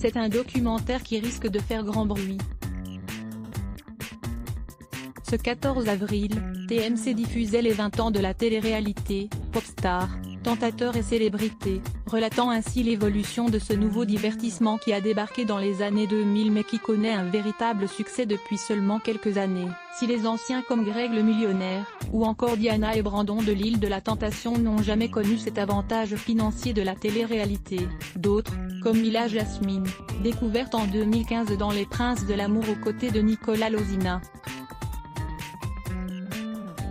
C'est un documentaire qui risque de faire grand bruit. Ce 14 avril, TMC diffusait les 20 ans de la télé-réalité, Popstars, Tentateur et Célébrité, relatant ainsi l'évolution de ce nouveau divertissement qui a débarqué dans les années 2000 mais qui connaît un véritable succès depuis seulement quelques années. Si les anciens comme Greg le millionnaire, ou encore Diana et Brandon de l'île de la Tentation n'ont jamais connu cet avantage financier de la télé-réalité, d'autres, comme Mila Jasmine, découverte en 2015 dans Les Princes de l'amour aux côtés de Nicolas Lozina.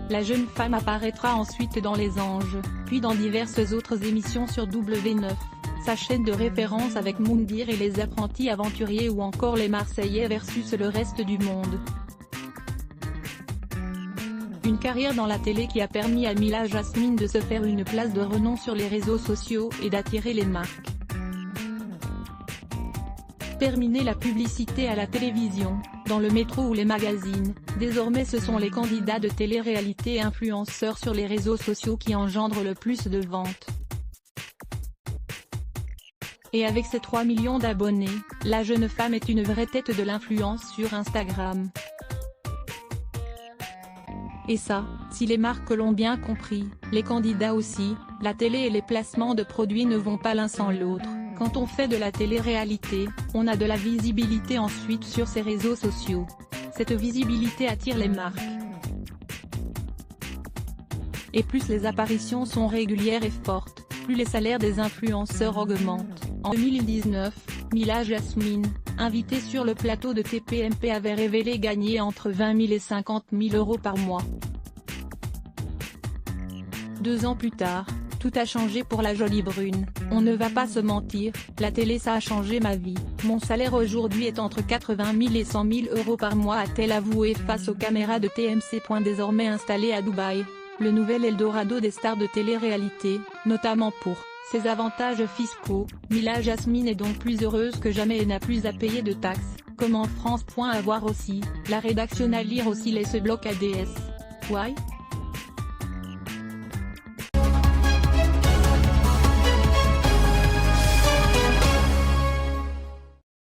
La jeune femme apparaîtra ensuite dans Les Anges, puis dans diverses autres émissions sur W9, sa chaîne de référence avec Moundir et Les Apprentis Aventuriers ou encore Les Marseillais versus le reste du monde. Une carrière dans la télé qui a permis à Mila Jasmine de se faire une place de renom sur les réseaux sociaux et d'attirer les marques. Terminer la publicité à la télévision, dans le métro ou les magazines, désormais ce sont les candidats de télé-réalité et influenceurs sur les réseaux sociaux qui engendrent le plus de ventes. Et avec ses 3 millions d'abonnés, la jeune femme est une vraie tête de l'influence sur Instagram. Et ça, si les marques l'ont bien compris, les candidats aussi, la télé et les placements de produits ne vont pas l'un sans l'autre. Quand on fait de la télé-réalité, on a de la visibilité ensuite sur ces réseaux sociaux. Cette visibilité attire les marques. Et plus les apparitions sont régulières et fortes, plus les salaires des influenceurs augmentent. En 2019, Mila Jasmine, invitée sur le plateau de TPMP avait révélé gagner entre 20 000 et 50 000 euros par mois. 2 ans plus tard, tout a changé pour la jolie brune. On ne va pas se mentir, la télé ça a changé ma vie. Mon salaire aujourd'hui est entre 80 000 et 100 000 euros par mois a-t-elle avoué face aux caméras de TMC. Désormais installée à Dubaï, le nouvel Eldorado des stars de télé-réalité, notamment pour ses avantages fiscaux, Mila Jasmine est donc plus heureuse que jamais et n'a plus à payer de taxes, comme en France. À voir aussi, la rédaction à lire aussi les ce bloc ADS. Why?